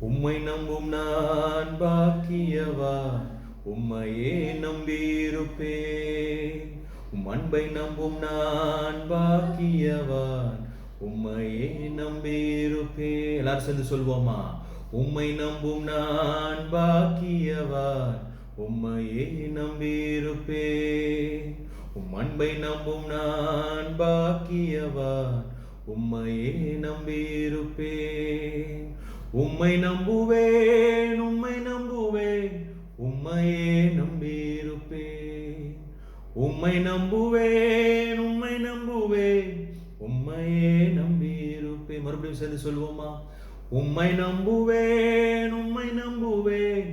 உம்மை நம்பும் நான் பாக்கியவான், உம்மையே நம்பியிருப்பேன். உம் அன்பை நம்பும் நான் பாக்கியவான், உம்மையே நம்பியிருப்பேன். எல்லாரும் சேர்ந்து சொல்வோமா? உம்மை நம்பும் நான் பாக்கியவான், உம்மையே நம்பியிருப்பேன். உம் அன்பை நம்பும் நான் பாக்கியவான், உம்மையே நம்பியிருப்பேன். உம்மை நம்புவேன், உம்மை நம்புவேன், உம்மையே நம்பியிருப்பேன். உம்மை நம்புவேன், உம்மை நம்புவேன், உம்மையே நம்பியிருப்பேன். மறுபடியும் சேர்ந்து சொல்வோமா? உம்மை நம்புவேன், உம்மை நம்புவேன்,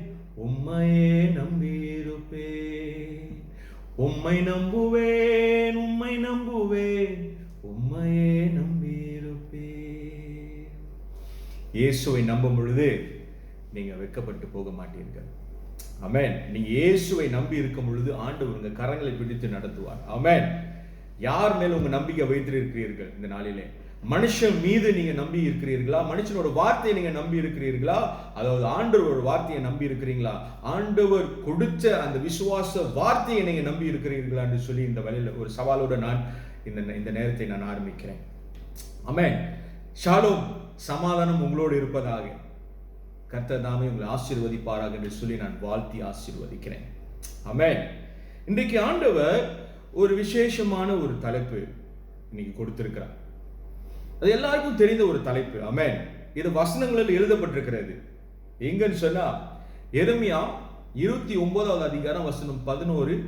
உம்மையே நம்பியிருப்பேன். உம்மை நம்புவேன், உம்மை நம்புவேன், உம்மையே நம்பியிருப்பேன். இயேசுவை நம்பும் பொழுது நீங்க வெட்கப்பட்டு போக மாட்டீர்கள். ஆமென். நீங்க இயேசுவை நம்பி இருக்கும் பொழுது ஆண்டவர் உங்க கரங்களை பிடித்து நடத்துவார். ஆமென். யார் மேல உங்க நம்பிக்கை வைத்திருக்கிறீர்கள் இந்த நாளிலே? மனுஷன் மீது நீங்க நம்பி இருக்கிறீர்களா? மனுஷனோட வார்த்தையை நீங்க நம்பி இருக்கிறீர்களா? அதாவது ஆண்டவரோட வார்த்தையை நம்பி இருக்கிறீங்களா? ஆண்டவர் கொடுத்த அந்த விசுவாச வார்த்தையை நீங்க நம்பி இருக்கிறீர்களா என்று சொல்லி இந்த வழியில் ஒரு சவாலோட நான் இந்த நேரத்தை நான் ஆரம்பிக்கிறேன். ஆமென். ஷாலோம், சமாதானம் உங்களோடு இருப்பதாக. கர்த்தர் தாமே உங்களை ஆசீர்வதிப்பாராக என்று சொல்லி நான் வாழ்த்தி ஆசீர்வதிக்கிறேன். ஆமென். இன்றைக்கு ஆண்டவர் ஒரு விசேஷமான ஒரு தலைப்பு இன்னைக்கு கொடுத்திருக்கிறார். அது எல்லாருக்கும் தெரிந்த ஒரு தலைப்பு. ஆமென். இது வசனங்களில் எழுதப்பட்டிருக்கிறது. எங்கன்னு சொன்னா எரேமியா 29வது அதிகாரம் வசனம் 11,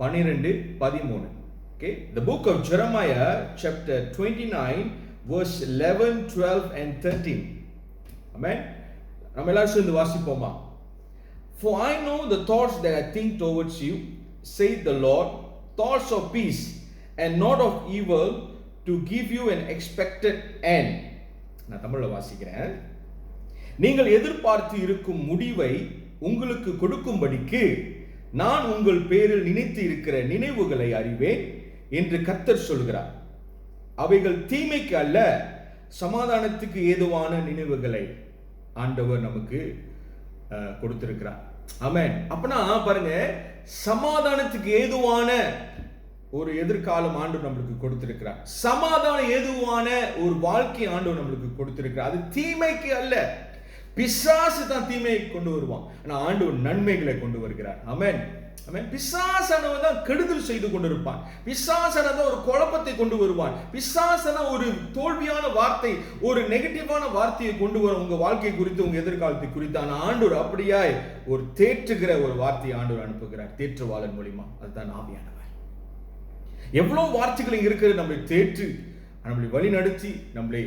12, 13. Okay, the book of Jeremiah chapter 29 verse 11, 12 and 13. Amen. நம்ம எல்லாரும் சேர்ந்து வாசிப்போமா? For I know the thoughts that I think towards you, saith the Lord, thoughts of peace and not of evil, to give you an expected end. நான் தமிழ்ல வாசிக்கிறேன். நீங்கள் எதிர்பார்த்து இருக்கும் முடிவை உங்களுக்கு கொடுக்கும்படிக்கு நான் உங்கள் பேரில் நினைத்து இருக்கிற நினைவுகளை அறிவேன் என்று கர்த்தர் சொல்கிறார். அவைகள் தீமைக்கு அல்ல, சமாதானத்துக்கு ஏதுவான நினைவுகளை ஆண்டவர் நமக்கு கொடுத்திருக்கிறார். ஆமென். அப்பனா பாருங்க, சமாதானத்துக்கு ஏதுவான ஒரு எதிர்காலம் ஆண்டவர் நம்மளுக்கு கொடுத்திருக்கிறார். சமாதானம் ஏதுவான ஒரு வாழ்க்கை ஆண்டவர் நம்மளுக்கு கொடுத்திருக்கிறார். அது தீமைக்கு அல்ல. பிசாசு தான் தீமையை கொண்டு வருவான், ஆனா ஆண்டவர் நன்மைகளை கொண்டு வருகிறார். ஆமென். ஆமென். பிசாசானவன் தான் கெடுதல் செய்து கொண்டிருப்பான். பிசாசானவன் ஒரு குழப்பத்தை கொண்டு வருவான். பிசாசான ஒரு தோல்வியான வார்த்தை, ஒரு நெகட்டிவான வார்த்தையை கொண்டு வர உங்க வாழ்க்கை குறித்து, உங்க எதிர்காலத்தை குறித்து. ஆனா ஆண்டவர் அப்படியாய் ஒரு தேற்றுகிற ஒரு வார்த்தையை ஆண்டவர் அனுப்புகிறார், தேற்றுவாளன் மூலியமா. அதுதான் ஆவியானவர். எவ்வளவு வார்த்தைகள் இங்க இருக்கிறது, நம்மளை தேற்று, நம்மளை வழி நடத்தி, நம்மளை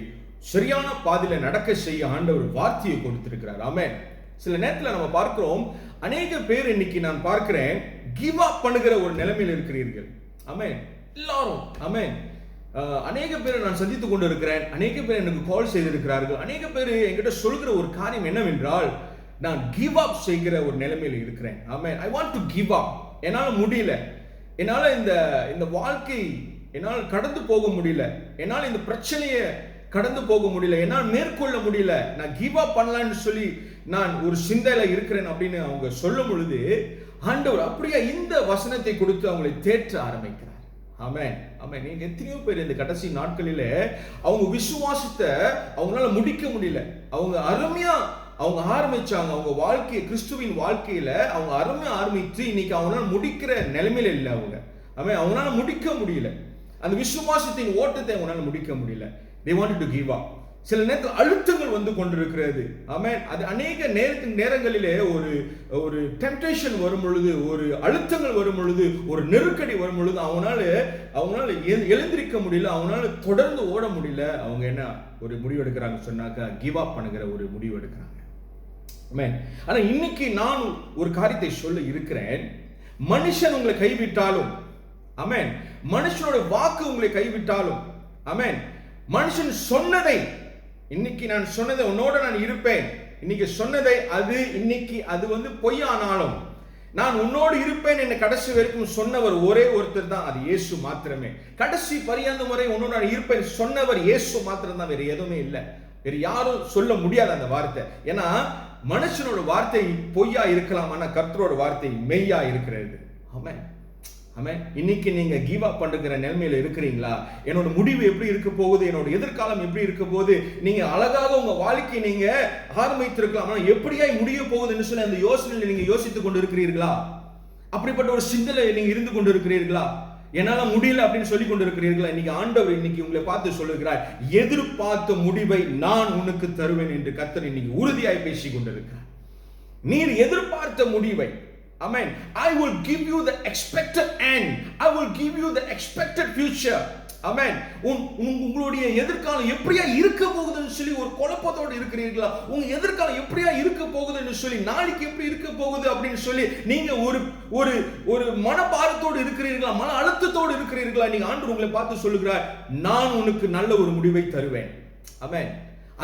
சரியான பாதையில நடக்க செய்ய ஆண்டவர் வார்த்தையை கொடுத்திருக்கிறார். ஆமென். சில நேரத்தில் நம்ம பார்க்கிறோம், அநேக பேர் இன்னைக்கு நான் பார்க்கிறேன் கிவ் அப் பண்ணுகிற ஒரு நிலைமையில் இருக்கிறீர்கள். ஆமென். எல்லாரும். ஆமென். அநேக பேர் நான் சந்தித்துக் கொண்டு இருக்கிறேன். அநேக பேர் எனக்கு கால் செய்திருக்கிறார்கள். அநேக பேர் என்கிட்ட சொல்கிற ஒரு காரியம் என்னவென்றால், நான் கிவ் அப் செய்கிற ஒரு நிலைமையில் இருக்கிறேன். Amen. I want to give up. என்னால முடியல, என்னால இந்த வாழ்க்கை என்னால் கடந்து போக முடியல, என்னால் இந்த பிரச்சனையை கடந்து போக முடியல, என்னால் மேற்கொள்ள முடியல, நான் கிவ் அப் பண்ணலான்னு சொல்லி நான் ஒரு சிந்தையில இருக்கிறேன் அப்படின்னு அவங்க சொல்லும் பொழுது ஆண்டவர் அப்படியே இந்த வசனத்தை கொடுத்து அவங்களை தேற்ற ஆரம்பிக்கிறார். ஆமென். ஆமென். நீங்க எத்தனையோ பேர் இந்த கடைசி நாட்களில அவங்க விசுவாசத்தை அவங்களால முடிக்க முடியல. அவங்க அருமையா அவங்க ஆரம்பிச்சாங்க, அவங்க வாழ்க்கை, கிறிஸ்துவின் வாழ்க்கையில அவங்க அருமையா ஆரம்பித்து இன்னைக்கு அவங்களால முடிக்கிற நிலைமையில இல்லை. அவங்களால முடிக்க முடியல. அந்த விசுவாசத்தின் ஓட்டத்தை அவங்களால முடிக்க முடியல. They wanted to give up. சில நேரத்தில் அழுத்தங்கள் வந்து கொண்டிருக்கிறது. ஆமென். அது அநேக நேரங்களிலே ஒரு டெம்ப்டேஷன் வரும் பொழுது, ஒரு அழுத்தங்கள் வரும் பொழுது, ஒரு நெருக்கடி வரும் பொழுது அவங்களால எழுந்திருக்க முடியல, அவங்களால தொடர்ந்து ஓட முடியல. அவங்க என்ன ஒரு முடிவு எடுக்கிறாங்க சொன்னாக்கா, கிவ் அப் பண்ணுகிற ஒரு முடிவு எடுக்கிறாங்க. ஆமென். ஆனா இன்னைக்கு நான் ஒரு காரியத்தை சொல்ல இருக்கிறேன். மனுஷன் உங்களை கைவிட்டாலும், ஆமென், மனுஷனோட வாக்கு உங்களை கைவிட்டாலும், ஆமென், மனுஷன் சொன்னதை, இன்னைக்கு நான் சொன்னதை உன்னோட நான் இருப்பேன், இன்னைக்கு சொன்னதை அது இன்னைக்கு அது பொய்யானாலும் நான் உன்னோடு இருப்பேன் என்று கடைசி வரைக்கும் சொன்னவர் ஒரே ஒருத்தர் தான், அது இயேசு மாத்திரமே. கடைசி பரியந்த முறை உன்னோடு நான் இருப்பேன் சொன்னவர் இயேசு மாத்திரம் தான், வேற எதுவுமே இல்லை. வேற யாரும் சொல்ல முடியாது அந்த வார்த்தை. ஏன்னா மனுஷனோட வார்த்தை பொய்யா இருக்கலாம், ஆனா கர்த்தரோட வார்த்தை மெய்யா இருக்கிறது. ஆமென், ஆமென். இன்னைக்கு நீங்க கிவ் அப் பண்ணுகிற நிலைமையில இருக்கிறீங்களா? என்னோட முடிவு எப்படி இருக்க போகுது, என்னோட எதிர்காலம் எப்படி இருக்க போகுது, நீங்க அழகாக உங்க வாழ்க்கை நீங்க ஆரம்பித்திருக்கலாம், ஆனா எப்படியாய் முடிய போகுதுன்னு சொல்லி அந்த யோசனையில நீங்க யோசித்துக் கொண்டு இருக்கிறீர்களா? அப்படிப்பட்ட ஒரு சிந்தனை நீங்க இருந்து கொண்டு இருக்கிறீர்களா? என்னால முடியல அப்படின்னு சொல்லி கொண்டு இருக்கிறீர்களா? இன்னைக்கு ஆண்டவர் இன்னைக்கு உங்களை பார்த்து சொல்லுகிறார், எதிர்பார்த்த முடிவை நான் உனக்கு தருவேன் என்று கர்த்தர் இன்னைக்கு உறுதியாய் பேசிக் கொண்டிருக்கிறார். நீர் எதிர்பார்த்த முடிவை, amen, I will give you the expected end, I will give you the expected future, amen. உங்களுடைய எதிர்காலம் எப்படியா இருக்க போகுதுன்னு சொல்லி ஒரு குழப்பத்தோடு இருக்கிறீர்களா? உங்க எதிர்காலம் எப்படியா இருக்க போகுதுன்னு சொல்லி, நாளைக்கு எப்படி இருக்க போகுது அப்படின்னு சொல்லி நீங்க ஒரு ஒரு ஒரு மனபாரத்தோடு இருக்கிறீர்களா, மன அழுத்தத்தோடு இருக்கிறீர்களா? நீங்க ஆண்டவர் உங்களை பார்த்து சொல்லுகிறார், நான் உனக்கு நல்ல ஒரு முடிவை தருவேன். amen.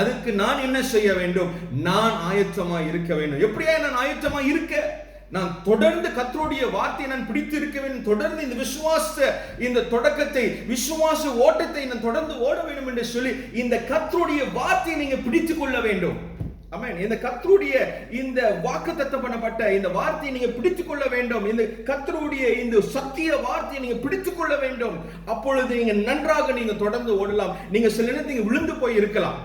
அதுக்கு நான் என்ன செய்ய வேண்டும்? நான் ஆயத்தமா இருக்க வேண்டும். எப்படியா நான் ஆயத்தமா இருக்க? நான் தொடர்ந்து கர்த்தருடைய வார்த்தையை நான் பிடித்து இருக்க வேண்டும். தொடர்ந்து இந்த விசுவாச இந்த தொடக்கத்தை, விசுவாச ஓட்டத்தை நான் தொடர்ந்து ஓட வேண்டும் என்று சொல்லி இந்த கர்த்தருடைய வார்த்தையை நீங்க பிடித்துக் கொள்ள வேண்டும். ஆமென். இந்த கர்த்தருடைய இந்த வாக்குத்தத்தம் பண்ணப்பட்ட இந்த வார்த்தையை நீங்க பிடித்துக் கொள்ள வேண்டும். இந்த கர்த்தருடைய இந்த சத்திய வார்த்தையை நீங்க பிடித்துக் கொள்ள வேண்டும். அப்பொழுது நீங்க நன்றாக நீங்க தொடர்ந்து ஓடலாம். நீங்க சில நேரத்தில் நீங்க விழுந்து போய் இருக்கலாம்.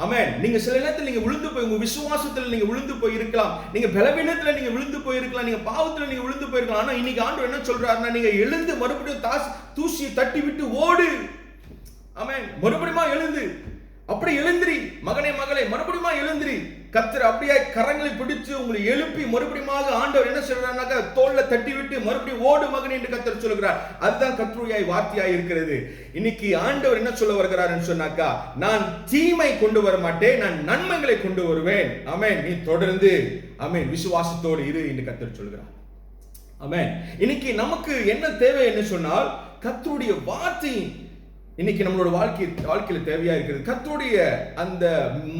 ஆமென். நீங்க சில நேரத்தில் நீங்க விழுந்து போய், உங்க விசுவாசத்துல நீங்க விழுந்து போய் இருக்கலாம், நீங்க பலவீனத்துல நீங்க விழுந்து போய் இருக்கலாம், நீங்க பாவத்துல நீங்க விழுந்து போய் இருக்கலாம். ஆனா இன்னைக்கு ஆண்டவர் என்ன சொல்றாருன்னா, நீங்க எழுந்து மறுபடியும் தூசியை தட்டி விட்டு ஓடு. ஆமென். மறுபடியும் எழுந்து, அப்படி எழுந்திரி மகனே மகளே, மறுபடியும் எழுந்திரி. கர்த்தர் அப்படியே கரங்களை பிடிச்சு உங்களை எழுப்பி மறுபடியும் ஆண்டவர் என்ன சொல்றாருனாக்கா, தோல்ல தட்டி விட்டு மறுபடியும் ஓடு மகனே என்று கர்த்தர் சொல்லுகிறார். அதுதான் கர்த்தருடைய வார்த்தையாய் இருக்கிறது. இன்னைக்கு ஆண்டவர் என்ன சொல்ல வருகிறார்னு சொன்னாக்கா, நான் தீமை கொண்டு வர மாட்டேன், நான் நன்மைகளை கொண்டு வருவேன். ஆமென். நீ தொடர்ந்து ஆமென் விசுவாசத்தோடு இரு என்று கர்த்தர் சொல்கிறார். ஆமென். இன்னைக்கு நமக்கு என்ன தேவை என்று சொன்னால், கர்த்தருடைய வார்த்தை இன்னைக்கு நம்மளோட வாழ்க்கையில தேவையா இருக்கிறது. கர்த்தருடைய அந்த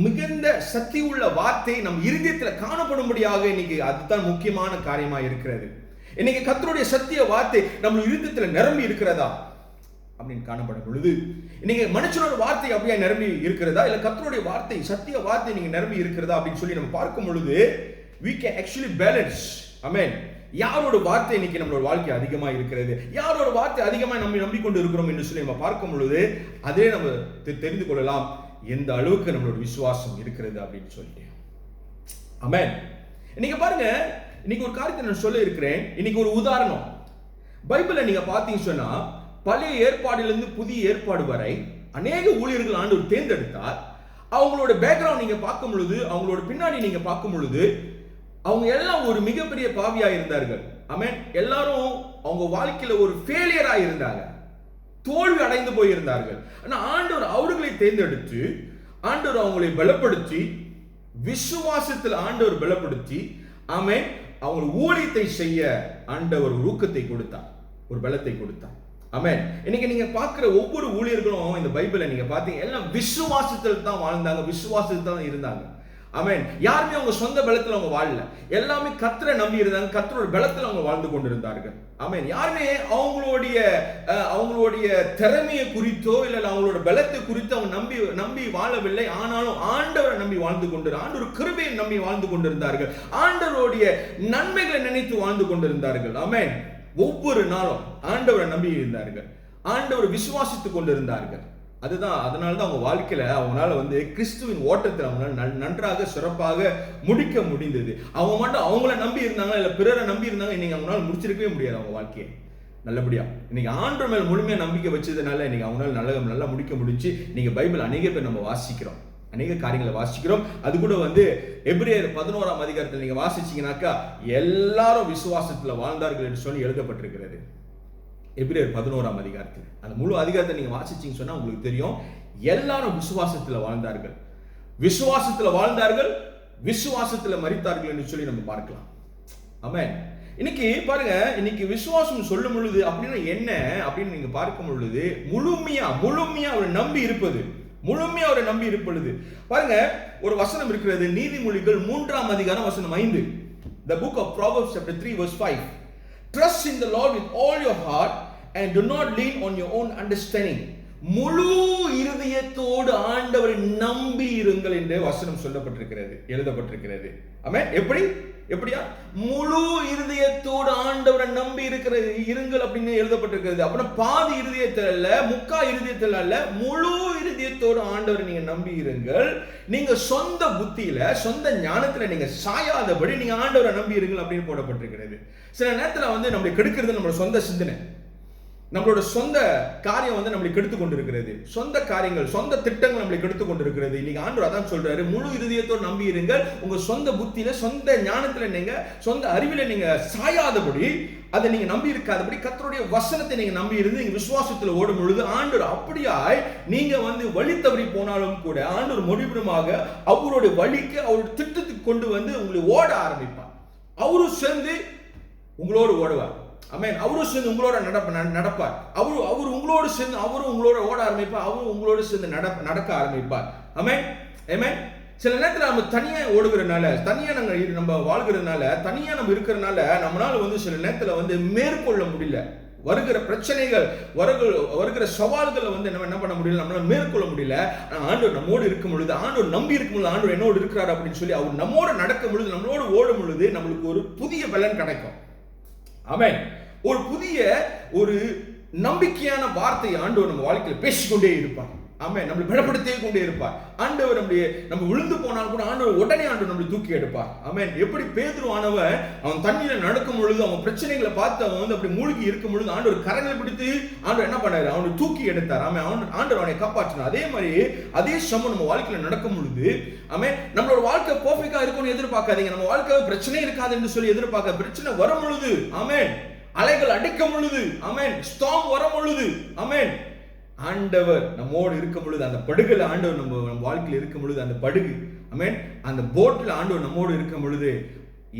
மிகுந்த சக்தி உள்ள வார்த்தை நம் இருதயத்துல காணப்படும்படியாக இன்னைக்கு அதுதான் முக்கியமான காரியமா இருக்கிறது. இன்னைக்கு கர்த்தருடைய சத்திய வார்த்தை நம்ம இருதயத்துல நிரம்பி இருக்கிறதா அப்படின்னு காணப்படும் பொழுது, இன்னைக்கு மனுஷனோட வார்த்தை அப்படியே நிரம்பி இருக்கிறதா, இல்ல கர்த்தருடைய வார்த்தை சத்திய வார்த்தை நீங்க நிரம்பி இருக்கிறதா அப்படின்னு சொல்லி நம்ம பார்க்கும் பொழுது we can actually balance. ஆமென். யாரோட வார்த்தை இன்னைக்கு நம்மளோட வாழ்க்கை அதிகமா இருக்கிறது, யாரோட வார்த்தை அதிகமா நம்ம நம்பிக்கொண்டு இருக்கிறோம் என்று சொல்லி நம்ம பார்க்கும் பொழுது அதே நம்ம தெரிந்து கொள்ளலாம் எந்த அளவுக்கு நம்மளோட விசுவாசம் இருக்கிறது அப்படின்னு சொல்லிட்டு. ஆமென். இன்னைக்கு பாருங்க, இன்னைக்கு ஒரு காரியத்தை நான் சொல்ல இருக்கிறேன். இன்னைக்கு ஒரு உதாரணம், பைபிளை நீங்க பாத்தீங்கன்னு சொன்னா, பழைய ஏற்பாடிலிருந்து புதிய ஏற்பாடு வரை அநேக ஊழியர்கள் ஆண்டவர் தேர்ந்தெடுத்தார். அவங்களோட பேக்ரவுண்ட் நீங்க பார்க்கும் பொழுது, அவங்களோட பின்னாடி நீங்க பார்க்கும் பொழுது, அவங்க எல்லாம் ஒரு மிகப்பெரிய பாவியா இருந்தார்கள். ஆமென். எல்லாரும் அவங்க வாழ்க்கையில ஒரு ஃபெயிலியரா இருந்தாங்க, தோல்வி அடைந்து போயிருந்தார்கள். ஆனா ஆண்டவர் அவர்களை தேர்ந்தெடுத்து, ஆண்டவர் அவங்களை பலப்படுத்தி, விசுவாசத்தில் ஆண்டவர் பலப்படுத்தி, ஆமென், அவங்க ஊழியத்தை செய்ய ஆண்டவர் ஒரு ஊக்கத்தை கொடுத்தார், ஒரு பலத்தை கொடுத்தார். ஆமென். இன்னைக்கு நீங்க பார்க்கிற ஒவ்வொரு ஊழியர்களும் இந்த பைபிளை நீங்க பார்த்தீங்க, எல்லாம் விசுவாசத்தில் தான் வாழ்ந்தாங்க, விசுவாசத்தில் தான் இருந்தாங்க. ஆமென். யாருமே அவங்க சொந்த பலத்துல அவங்க வாழல, எல்லாமே கர்த்தரை நம்பி இருந்தாங்க, கர்த்தரோட பலத்துல அவங்க வாழ்ந்து கொண்டிருந்தார்கள். ஆமென். யாருமே அவங்களுடைய திறமையை குறித்தோ இல்ல அவங்களோட பலத்தை குறித்து அவங்க நம்பி வாழவில்லை. ஆனாலும் ஆண்டவரை நம்பி வாழ்ந்து கொண்டிருந்தார்கள், ஆண்டவர் கிருபையை நம்பி வாழ்ந்து கொண்டிருந்தார்கள், ஆண்டவருடைய நன்மைகளை நினைத்து வாழ்ந்து கொண்டிருந்தார்கள். ஆமென். ஒவ்வொரு நாளும் ஆண்டவரை நம்பி இருந்தார்கள், ஆண்டவரை விசுவாசித்துக் கொண்டிருந்தார்கள். அதனாலதான் அவங்க வாழ்க்கையில அவங்களால கிறிஸ்துவின் ஓட்டத்தில் அவங்களால நன்றாக சிறப்பாக முடிக்க முடிந்தது. அவங்க மட்டும் அவங்கள நம்பி இருந்தாங்க, இல்ல பிறரை நம்பி இருந்தாங்க, இன்னைக்கு அவங்களால முடிச்சிருக்கவே முடியாது அவங்க வாழ்க்கையை நல்லபடியா. இன்னைக்கு ஆண்டவர் மேல் முழுமையா நம்பிக்கை வச்சதுனால இன்னைக்கு அவங்களால நல்லா முடிக்க முடிஞ்சு. நீங்க பைபிள் அநேக பேர் நம்ம வாசிக்கிறோம், அநேக காரியங்களை வாசிக்கிறோம். அது கூட எபிரேயர் 11ஆம் அதிகாரத்தில் நீங்க வாசிச்சீங்கன்னாக்கா, எல்லாரும் விசுவாசத்துல வாழ்ந்தார்கள் என்று சொல்லி எழுதப்பட்டிருக்கிறது. எபிரேயர் 11ஆம் அதிகாரத்தில் அந்த முழு அதிகாரத்தை நீங்க வாசிச்சீங்கன்னு சொன்னா உங்களுக்கு தெரியும், எல்லாரும் விசுவாசத்துல வாழ்ந்தார்கள், விசுவாசத்துல வாழ்ந்தார்கள், விசுவாசத்துல மரித்தார்கள் என்று சொல்லி நம்ம பார்க்கலாம். ஆமென். இன்னைக்கு பாருங்க, இன்னைக்கு விசுவாசம் சொல்லும் பொழுது அப்படின்னா என்ன அப்படின்னு நீங்க பார்க்கும் பொழுது, முழுமையா ஒரு நம்பி இருப்பது, முழுமையா ஒரு நம்பி இருப்பது. பாருங்க, ஒரு வசனம் இருக்கிறது, நீதிமொழிகள் 3ஆம் அதிகாரம் வசனம் 5. The book of Proverbs chapter 3 verse 5. Trust in the Lord with all your heart and do not lean on your own understanding. முழு இருதயத்தோடு ஆண்டவரை நம்பி இருங்கள் என்று வசனம் சொல்லப்பட்டிருக்கிறது, எழுதப்பட்டிருக்கிறது. ஆமென். எப்படியா? முழு இருதயத்தோடு ஆண்டவரை நம்பி இருங்கள் அப்படின்னு எழுதப்பட்டிருக்கிறது. அப்படின்னா பாதி இருதயத்தில் அல்ல, முக்கா இருதயத்தில் அல்ல, முழு இருதயத்தோடு ஆண்டவரை நீங்க நம்பி இருங்கள். நீங்க சொந்த புத்தியில, சொந்த ஞானத்துல நீங்க சாயாதபடி நீங்க ஆண்டவரை நம்பி இருங்கள் அப்படின்னு போடப்பட்டிருக்கிறது. சில நேரத்துல நம்மளை கெடுக்கிறது நம்மளோட சொந்த சிந்தனை, நம்மளோட சொந்த காரியம் நம்மளை கெடுத்து கொண்டிருக்கிறது. சொந்த காரியங்கள், சொந்த திட்டங்கள் நம்மளை கெடுத்து கொண்டிருக்கிறது. இன்னைக்கு ஆண்டவர் அதான் சொல்றாரு, முழு இதயத்தோடு நம்பி இருங்கள். உங்க சொந்த புத்தியில, சொந்த ஞானத்துல, நீங்க சொந்த அறிவில நீங்க சாயாதபடி, அதை நீங்க நம்பி இருக்காதபடி கர்த்தருடைய வசனத்தை நீங்க நம்பி இருந்து நீங்க விசுவாசத்துல ஓடும் பொழுது ஆண்டவர் அப்படியாய் நீங்க வழி தவறி போனாலும் கூட ஆண்டவர் முடிவிடமாக அவருடைய வழிக்கு, அவருடைய திட்டத்துக்கு கொண்டு உங்களை ஓட ஆரம்பிப்பார். அவரும் சேர்ந்து உங்களோடு ஓடுவார். ஆமென். அவரும் சேர்ந்து உங்களோட நடப்பார். அவரு உங்களோடு சேர்ந்து அவரும் உங்களோட ஓட ஆரம்பிப்பார். அவரும் உங்களோடு சேர்ந்து நடக்க ஆரம்பிப்பார். ஆமென். ஆமென். சில நேரத்தில் நம்ம தனியா ஓடுகிறதுனால, தனியா நம்ம வாழ்கிறதுனால, தனியா நம்ம இருக்கிறதுனால நம்மளால சில நேரத்தில் மேற்கொள்ள முடியல. வருகிற பிரச்சனைகள், வருகிற சவால்களை நம்ம என்ன பண்ண முடியல, நம்மளால மேற்கொள்ள முடியல. ஆண்டவர் நம்மோடு இருக்கும் பொழுது, ஆண்டவர் நம்பி இருக்கும் பொழுது, ஆண்டவர் என்னோடு இருக்கிறார் அப்படின்னு சொல்லி அவர் நம்மோட நடக்கும் பொழுது, நம்மளோடு ஓடும் பொழுது நம்மளுக்கு ஒரு புதிய பலன் கிடைக்கும். ஆமென். ஒரு புதிய ஒரு நம்பிக்கையான வார்த்தை ஆண்டவர் நம்ம வாழ்க்கையில் பேசிக்கொண்டே இருப்பார். ஆமென். நம்மளை பலப்படுத்தியே கொண்டே இருப்பார். ஆண்டவர் நம்ம விழுந்து போனால் கூட ஆண்டவர் உடனே நம்மளை தூக்கி எடுப்பார். ஆமென். எப்படி பேதுரு ஆனவன் அவன் தண்ணீரை நடக்கும் பொழுது, அவன் பிரச்சனைகளை பார்த்து அவன் அப்படி மூழ்கி இருக்கும் பொழுது ஆண்டவர் கரங்களை பிடித்து ஆண்டவர் என்ன பண்ணாரு, அவனை தூக்கி எடுத்தார். ஆமென். ஆண்டவர் அவனை காப்பாற்றினார். அதே மாதிரி அதே சமயம் நம்ம வாழ்க்கையில் நடக்கும் பொழுது, ஆமென், நம்மளோட வாழ்க்கை பெர்ஃபெக்ட்டா இருக்கும்னு எதிர்பார்க்காதீங்க. நம்ம வாழ்க்கை பிரச்சனை இருக்காது என்று சொல்லி எதிர்பார்க்க. பிரச்சனை வரும் பொழுது, ஆமென், அலைகள் அடிக்கும் பொழுது, ஆமென், ஸ்டார்ம் வரும் பொழுது, ஆமென், ஆண்டவர் நம்மோடு இருக்கும் பொழுது, அந்த படகுல ஆண்டவர் நம்ம வாழ்க்கையில் இருக்கும் பொழுது, அந்த படகு, ஆமென், அந்த போட்ல ஆண்டவர் நம்மோடு இருக்கும் பொழுது,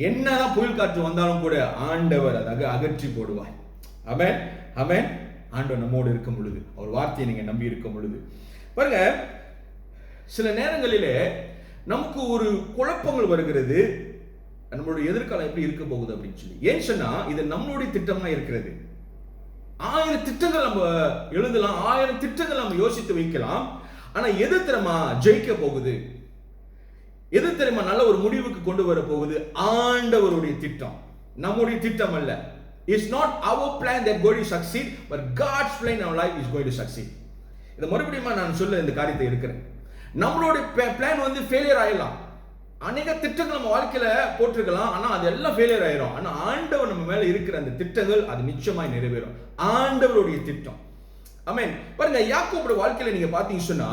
என்னதான் புயல் காற்று வந்தாலும் கூட ஆண்டவர் அதை அகற்றி போடுவார். ஆமென். ஆமென். ஆண்டவர் நம்மோடு இருக்கும் பொழுது, அவர் வார்த்தையை நீங்க நம்பி இருக்கும் பொழுது பாருங்க, சில நேரங்களிலே நமக்கு ஒரு குழப்பங்கள் வருகிறது. நம்மளுடைய எதிர்காலம் எப்படி இருக்க போகுது அப்படின்னு சொல்லி. ஏன் சொன்னா இது நம்மளுடைய திட்டமா இருக்கிறது. 1000 திட்டங்கள் நம்ம எழுதலாம், 1000 திட்டங்கள் நம்ம யோசித்து வைக்கலாம். ஆனா எது தெரியுமா ஜெயிக்க போகுது, எது தெரியுமா நல்ல ஒரு முடிவுக்கு கொண்டு வர போகுது? ஆண்டவருடைய திட்டம், நம்முடைய திட்டம் அல்ல. It's not our plan that going to succeed, but God's plan in our life is going to succeed. இத மறுபடியும் நான் சொல்ல இந்த காரியத்தை இருக்கிறேன். நம்மளுடைய பிளான் ஃபெயிலியர் ஆயிடலாம். அநேக திட்டங்கள் நம்ம வாழ்க்கையில போட்டிருக்கலாம், ஆனா அது எல்லாம் ஃபெயிலியர் ஆயிரும். ஆனா ஆண்டவர் நம்ம மேல இருக்கிற அந்த திட்டங்கள் அது நிச்சயமாய் நிறைவேறும். ஆண்டவருடைய திட்டம். ஆமென். பாருங்க, யாக்கோபுடைய வாழ்க்கையில நீங்க பாத்தீங்க சொன்னா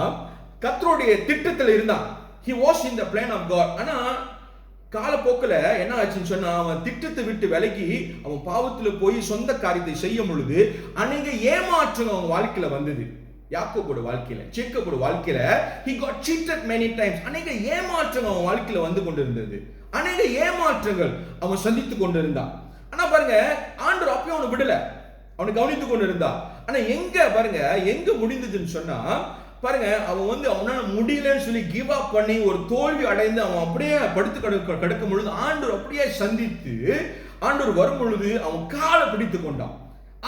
கர்த்தருடைய திட்டத்துல இருந்தான். He was in the plan of God. ஆனா காலப்போக்கில் என்ன ஆச்சுன்னு சொன்னா, அவன் திட்டத்தை விட்டு விலகி அவன் பாவத்துல போய் சொந்த காரியத்தை செய்யும் பொழுது அநேக ஏமாற்றங்கள் அவன் வாழ்க்கையில வந்தது. யாக்கோபோட வாழ்க்கையில, ஜேக்கபோட வாழ்க்கையில he got cheated many times. அநேக ஏமாற்றங்கள் அவன் வாழ்க்கையில வந்து கொண்டிருந்தது. அநேக ஏமாற்றங்கள் அவன் சந்தித்துக் கொண்டிருந்தான். ஆனா பாருங்க, ஆண்டவர் அப்பயும் அவனை விடல, அவனை கவனித்துக் கொண்டிருந்தான். ஆனா எங்க பாருங்க, எங்க முடிந்ததுன்னு சொன்னா பாருங்க, அவன் அவனால முடியலன்னு சொல்லி கிவ் அப் பண்ணி ஒரு தோல்வி அடைந்து அவன் அப்படியே படுத்து கிடக்கும் பொழுது ஆண்டவர் அப்படியே சந்தித்து, ஆண்டவர் வரும் பொழுது அவன் காலை பிடித்துக் கொண்டான்.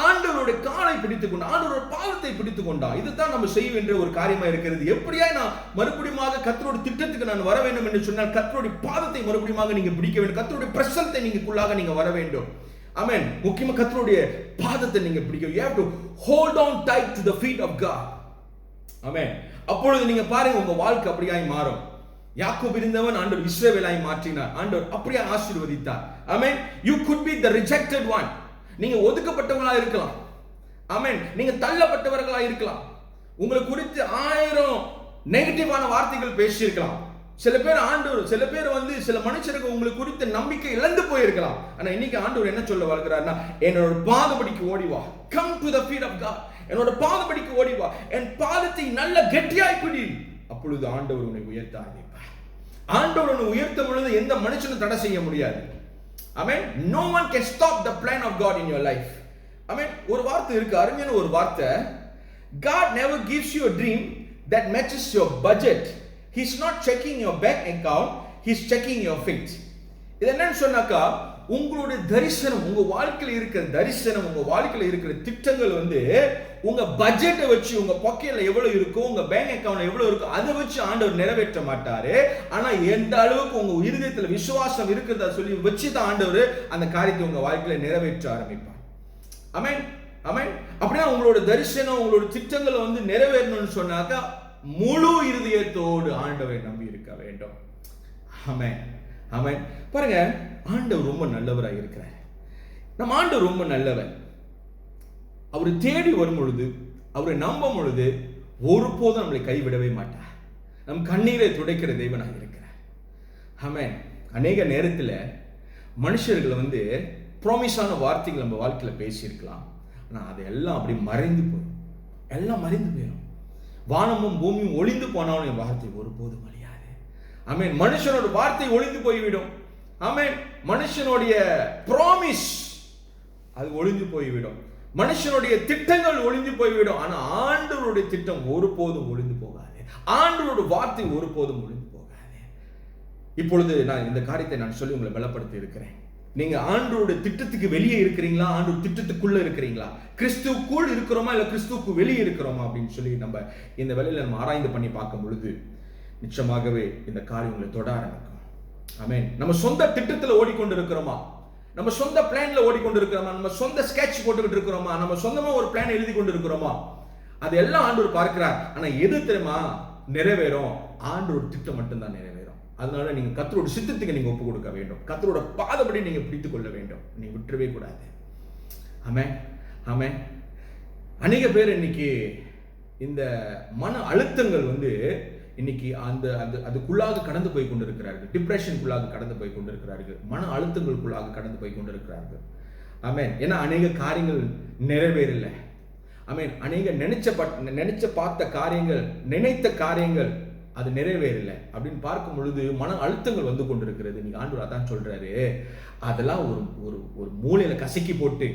ஆண்டவருடைய காலை பிடித்துக் கொண்டான், ஆண்டவருடைய பாதத்தை பிடித்துக் கொண்டான். இதுதான் நம்ம செய்ய வேண்டிய ஒரு காரியமா இருக்கிறது. எப்படியா நான் மறுபடியும் கர்த்தருடைய திட்டத்துக்கு நான் வர வேண்டும் என்று சொன்னால் கர்த்தருடைய பாதத்தை மறுபடியும் நீங்க பிடிக்க வேண்டும். கர்த்தருடைய பிரசன்னத்தை நீங்கக்குள்ளாக நீங்க வர வேண்டும். ஆமென். முக்கியமா கர்த்தருடைய பாதத்தை நீங்க பிடிக்க. You have to hold on tight to the feet of God. ஆமென். அப்பொழுது நீங்க பாருங்க, உங்க வாழ்க்கை அப்படியாய் மாறும். யாக்கோபு இருந்தவன் ஆண்டவர் இஸ்ரவேலாய் மாற்றினார். ஆண்டவர் அப்படியே ஆசீர்வதித்தார். ஆமென். You could be the rejected one. நீங்க ஒதுக்கப்பட்டவங்களா இருக்கலாம். ஆமென். நீங்க தள்ளப்பட்டவர்களா இருக்கலாம். உங்களை குறித்து 1000 நெகட்டிவான வார்த்தைகள் பேசி இருக்கலாம். சில பேர் சில மனுஷருக்கு உங்களை குறித்த நம்பிக்கை இழந்து போயிருக்கலாம். ஆனா இன்னைக்கு ஆண்டவர் என்ன சொல்ல வருகிறார்னா, என்னோட பாதபடிக்கு ஓடி வா. Come to the feet of God. என்னோட பாதபடிக்கு ஓடி வா, என் பாதத்தை நல்ல கெட்டியாய் பிடி. அப்பொழுது ஆண்டவர் உன்னை உயர்த்த ஆரம்பிப்பார். ஆண்டவர் உன்னை உயர்த்தும் பொழுது எந்த மனுஷனும் தடை செய்ய முடியாது. ஆமென். No one can stop the plan of God in your life. ஆமென். ஒரு வார்த்தை இருக்கு, அருமையான ஒரு வார்த்தை. God never gives you a dream that matches your budget. He's not checking your bank account, he's checking your faith. இது என்னன்னு சொன்னாக்கா, உங்களுடைய தரிசனம், உங்க வாழ்க்கையில் இருக்கிற தரிசனம், உங்க வாழ்க்கையில் இருக்கிற திட்டங்கள் உங்க பட்ஜெட்டை வச்சு, உங்க பாக்கெட்ல எவ்வளவு இருக்கும், உங்க பேங்க் அக்கவுண்ட்ல எவ்வளவு இருக்கும், அதை வச்சு ஆண்டவர் நிறைவேற்ற மாட்டாரு. ஆனா எந்த அளவுக்கு உங்க இருதயத்துல விசுவாசம் இருக்கிறதா சொல்லி வச்சுதான் ஆண்டவர் அந்த காரியத்தை உங்க வாழ்க்கையில நிறைவேற்ற ஆரம்பிப்பார். ஆமென், ஆமென். அப்படியே உங்களோட தரிசனம், உங்களோட திட்டங்களை நிறைவேறணும்னு சொன்னாக்கா முழு இருதயத்தோடு ஆண்டவரை நம்பி இருக்க வேண்டும். ஆமென், ஆமென். பாருங்க, ஆண்டவர் ரொம்ப நல்லவராக இருக்கிறார். நம்ம ஆண்டவர் ரொம்ப நல்லவர். அவரை தேடி வரும் பொழுது, அவரை நம்பும் பொழுது ஒருபோதும் நம்மளை கைவிடவே மாட்டார். நம் கண்ணீரை துடைக்கிற தேவனாக இருக்கிறார். ஆமென். அநேக நேரத்தில் மனுஷர்கள் ப்ராமிஸான வார்த்தைகள் நம்ம வாழ்க்கையில் பேசியிருக்கலாம். ஆனால் அதெல்லாம் அப்படி மறைந்து போயிடும். எல்லாம் மறைந்து போயிடும். வானமும் பூமியும் ஒளிந்து போனாலும் என் வார்த்தை ஒருபோதும் அழியாது. ஆமென். மனுஷனோட வார்த்தை ஒளிந்து போய்விடும். ஆமென். மனுஷனுடைய ப்ராமிஸ் அது ஒளிந்து போய்விடும். மனுஷனுடைய திட்டங்கள் ஒளிந்து போய்விடும். ஆனா ஆண்டவருடைய திட்டம் ஒருபோதும் ஒளிந்து போகாது. ஆண்டவருடைய வார்த்தை ஒருபோதும் ஒளிந்து போகாது. இப்பொழுது நான் இந்த காரியத்தை சொல்லி உங்களை பலப்படுத்தி இருக்கிறேன். நீங்க ஆண்டவருடைய திட்டத்துக்கு வெளியே இருக்கிறீங்களா, ஆண்டவர் திட்டத்துக்குள்ள இருக்கிறீங்களா, கிறிஸ்துவுக்குள் இருக்கிறோமா இல்ல கிறிஸ்துவுக்கு வெளியே இருக்கிறோமா அப்படின்னு சொல்லி நம்ம இந்த வேளையில நம்ம ஆராய்ந்து பண்ணி பார்க்கும் பொழுது நிச்சயமாகவே இந்த காரியங்களை தொட ஆரம்பிக்கும். ஆமென். நம்ம சொந்த திட்டத்துல ஓடிக்கொண்டு இருக்கிறோமா, நம்ம சொந்த பிளான்ல ஓடிக்கொண்டு இருக்கிறோமா, நம்ம சொந்த ஸ்கெட்ச் போட்டுக்கிட்டு இருக்கிறோமா, நம்ம சொந்தமா ஒரு பிளான் எழுதி கொண்டு இருக்கிறோமா, அது எல்லாம் ஆண்டவர் பார்க்கிறார். ஆனா எது தெரியுமா நிறைவேறும்? ஆண்டவர் திட்டம் மட்டும்தான் நிறைவேறும். அதனால நீங்க கர்த்தரோட சித்தத்துக்கு நீங்க ஒப்பு கொடுக்க வேண்டும். கர்த்தரோட பாதப்படி நீங்க பிடித்துக் கொள்ள வேண்டும். நீங்க விட்டுறவே கூடாது. ஆமென், ஆமென். அநேக பேர் இன்னைக்கு இந்த மன அழுத்தங்கள் இன்னைக்கு அதுக்குள்ளாக கடந்து போய் கொண்டிருக்கிறார்கள். டிப்ரெஷனுக்குள்ளாக கடந்து போய் கொண்டிருக்கிறார்கள். மன அழுத்தங்களுக்குள்ளாக கடந்து போய் கொண்டிருக்கிறார்கள். ஆமென். ஏன்னா அநேக காரியங்கள் நிறைவேறல. ஆமென். அநேக நினைச்ச பார்த்த காரியங்கள், நினைத்த காரியங்கள் அது நிறைவேறல அப்படின்னு பார்க்கும் பொழுது மன அழுத்தங்கள் வந்து கொண்டிருக்கிறது. நீங்க ஆண்டவர் அதான் சொல்றாரு, அதெல்லாம் ஒரு மூலையில கசக்கி போட்டு,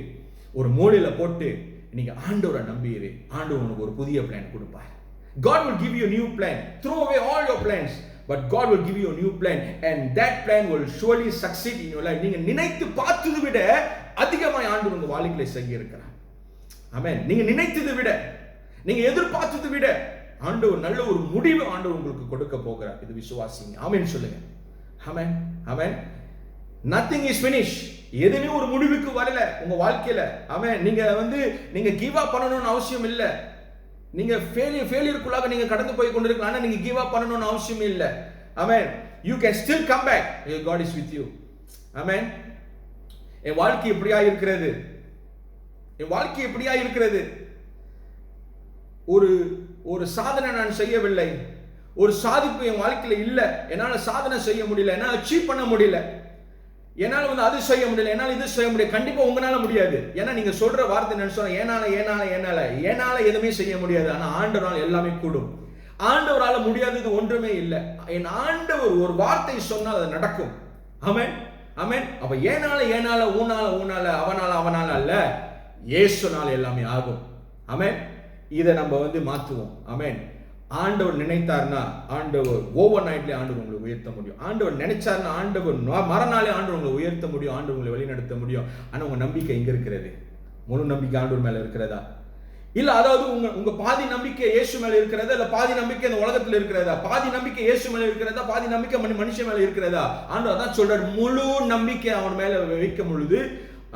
ஒரு மூலையில போட்டு நீங்க ஆண்டவரை நம்பியிரு. ஆண்டவர் உனக்கு ஒரு புதிய பிளான் கொடுப்பார். God will give you a new plan. Throw away all your plans, but God will give you a new plan, and that plan will surely succeed in your life. நீங்க நினைத்து பார்த்ததை விட அதிகமாய் ஆண்டவர் உங்க வாழ்க்கையில செய்ய இருக்கிறார். ஆமென். நீங்க நினைத்ததை விட, நீங்க எதிர்பார்த்ததை விட ஆண்டவர் நல்ல ஒரு முடிவு ஆண்டவர் உங்களுக்கு கொடுக்க போகிறார். இது விசுவாசிங்க. ஆமென் சொல்லுங்க. ஆமென், ஆமென். nothing is finished. எதுவுமே ஒரு முடிவுக்கு வரல உங்க வாழ்க்கையில. ஆமென். நீங்க கிவ் அப் பண்ணணும்னு அவசியம் இல்லை. நீங்க ஃபெயிலியருக்குள்ளாக நீங்க கடந்து போய் கொண்டிருக்கலாம். ஆனா நீங்க கிவ் அப் பண்ணணும்னு அவசியம் இல்லை. ஆமென். you can still come back. God is with you. ஆமென். என் வாழ்க்கை எப்படியா இருக்கிறது? என் வாழ்க்கை எப்படியா இருக்கிறது? ஒரு சாதனை நான் செய்யவில்லை, ஒரு சாதிப்பு என் வாழ்க்கையில இல்ல, என்னால சாதனை செய்ய முடியல, என்னால அச்சீவ் பண்ண முடியல, என்னால அது செய்ய முடியல, என்னால இது செய்ய முடியல. கண்டிப்பா உங்களால முடியாது. ஏன்னா நீங்க சொல்ற வார்த்தை என்ன சொல்ற, ஏனால எதுவுமே செய்ய முடியாது. ஆனா ஆண்டவரால் எல்லாமே கூடும். ஆண்டவரால முடியாதது ஒன்றுமே இல்லை. என் ஆண்டவர் ஒரு வார்த்தை சொன்னால் அது நடக்கும். ஆமென், ஆமென். அப்ப ஏனால ஊனால அவனால அல்ல, இயேசுனால எல்லாமே ஆகும். ஆமென். இதை நம்ம மாற்றுவோம். ஆமென். ஆண்டவர் நினைத்தார்னா ஆண்டவர் ஓவர் நைட்ல ஆண்டவர் உங்களை உயர்த்த முடியும். ஆண்டவர் நினைச்சார்னா ஆண்டவர் மறுநாளே ஆண்டவர் உங்களை உயர்த்த முடியும், ஆண்டவர் உங்களை வழிநடத்த முடியும். ஆனா உங்க நம்பிக்கை எங்க இருக்கிறது? முழு நம்பிக்கை ஆண்டவர் மேல இருக்கிறதா? இல்ல அதாவது உங்க பாதி நம்பிக்கை இயேசு மேல இருக்கிறதா, இல்ல பாதி நம்பிக்கை இந்த உலகத்துல இருக்கிறதா? பாதி நம்பிக்கை இயேசு மேல இருக்கிறதா, பாதி நம்பிக்கை மனுஷன் மேல இருக்கிறதா? ஆண்டவர் தான் சொல்றார், முழு நம்பிக்கை அவன் மேல வைக்கும் பொழுது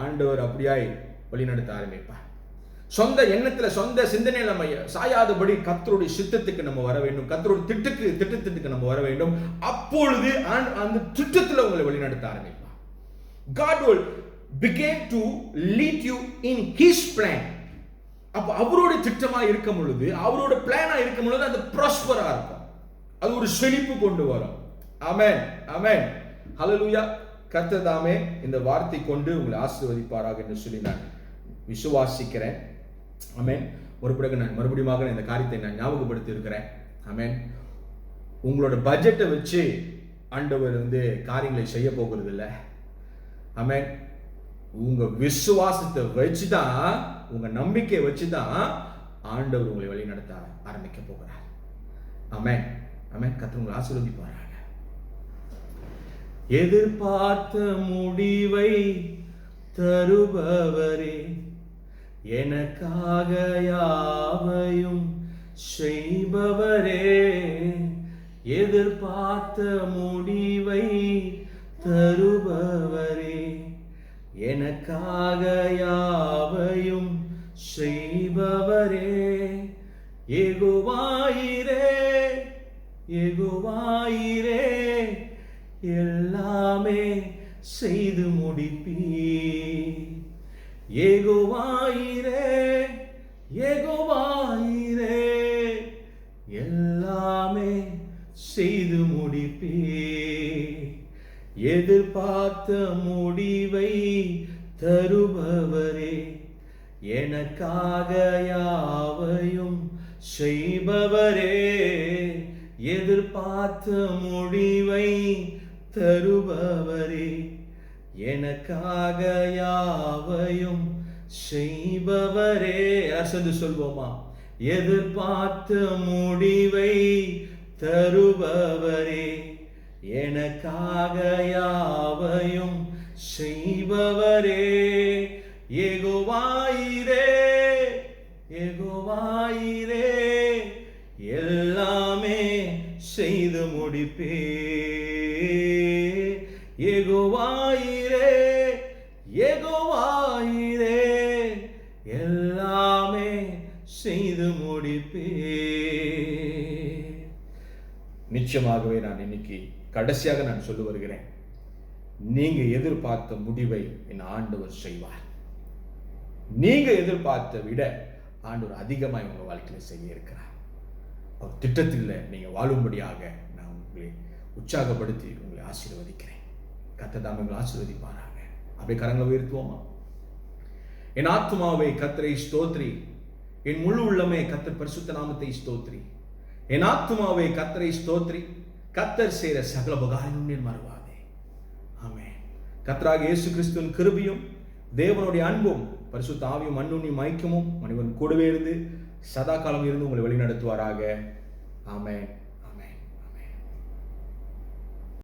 ஆண்டவர் அப்படியாய் வழிநடத்த ஆரம்பிப்பார். சொந்த எண்ணத்துல, சொந்த சிந்தனையில நம்ம சாயாதபடி கர்த்தருடைய சித்தத்துக்கு நம்ம வர வேண்டும். கர்த்தருடைய திட்டத்துக்கு நம்ம வர வேண்டும். அப்பொழுது அந்த திட்டத்துல உங்களை வழிநடத்த ஆரம்பிப்பார். God will begin to lead you in his plan. அப்ப அவரோட திட்டமா இருக்கும் பொழுது, அவரோட பிளானா இருக்கும் பொழுது அது ப்ராஸ்பரா இருக்கும். அது ஒரு செழிப்பு கொண்டு வரும். ஆமென், ஆமென். ஹல்லேலூயா. கர்த்தர் தாமே இந்த வார்த்தை கொண்டு உங்களை ஆசீர்வதிப்பாராக என்று சொல்லி நான் விசுவாசிக்கிறேன். ஆமென். ஒரு பிறகு நான் மறுபடியும் இந்த காரியத்தை நான் ஞாபகப்படுத்தி இருக்கிறேன். ஆமென். உங்களோட பட்ஜெட்டை வச்சு ஆண்டவர் காரியங்களை செய்ய போகிறது இல்லை. ஆமென். உங்க விசுவாசத்தை வச்சுதான், உங்க நம்பிக்கையை வச்சுதான் ஆண்டவர் உங்களை வழி நடத்த ஆரம்பிக்க போகிறார். ஆமென், ஆமென். கர்த்தர் உங்களை ஆசீர்வதிப்பாராக. எதிர்பார்த்த முடிவை தருபவரே, எனக்காக யாவையும் செய்பவரே, எதிர்பார்த்த முடிவை தருபவரே, எனக்காக யாவையும் செய்பவரே, யெகோவாயிரே, யெகோவாயிரே, எல்லாமே செய்து முடிப்பீர். யெகோவாயிரே, யெகோவாயிரே, எல்லாமே செய்து முடிப்பீர். எதிர்பார்த்த முடிவை தருபவரே, எனக்காக யாவையும் செய்பவரே, எதிர்பார்த்த முடிவை தருபவரே, எனக்காக யாவையும் செய்பவரே. அரசு சொல்வோமா? எதிர்பார்த்த முடிவை தருபவரே, எனக்காக யாவையும் செய்பவரே, யெகோவாயிரே, யெகோவாயிரே, எல்லாமே செய்து முடிப்பீர். யெகோவாயிரே, யெகோவாயிரே, எல்லாமே செய்து முடிப்பீர். நிச்சயமாகவே நான் இன்னைக்கு கடைசியாக நான் சொல்ல வருகிறேன், நீங்க எதிர்பார்த்த முடிவை என் ஆண்டவர் செய்வார். நீங்க எதிர்பார்த்த விட ஆண்டவர் அதிகமாக உங்க வாழ்க்கையில செய்ய இருக்கிறார். அவர் திட்டத்தில் நீங்க வாழும்படியாக நான் உங்களை உற்சாகப்படுத்தி உங்களை ஆசீர்வதிக்கிறேன். கர்த்தர் தாமே உங்களை ஆசீர்வதிப்பாராக. அப்படியே கரங்களை உயர்த்துவோமா? என் ஆத்துமாவை கர்த்தரை ஸ்தோத்ரி, என் முழு உள்ளமே கர்த்தர் பரிசுத்த நாமத்தை ஸ்தோத்ரி. என் ஆத்துமாவை கர்த்தரை ஸ்தோத்ரி, கர்த்தர் செய்கிற சகல உபகாரங்களும் மறவாதே. ஆமென். கர்த்தராகிய இயேசு கிறிஸ்துவின் கிருபையும் தேவனுடைய அன்பும் பரிசுத்த ஆவியும் அன்னுண்ணியும் ஐக்கியமும் மனிதன் கூடவே இருந்து சதா காலம் இருந்து உங்களை வழி நடத்துவாராக. ஆமென்.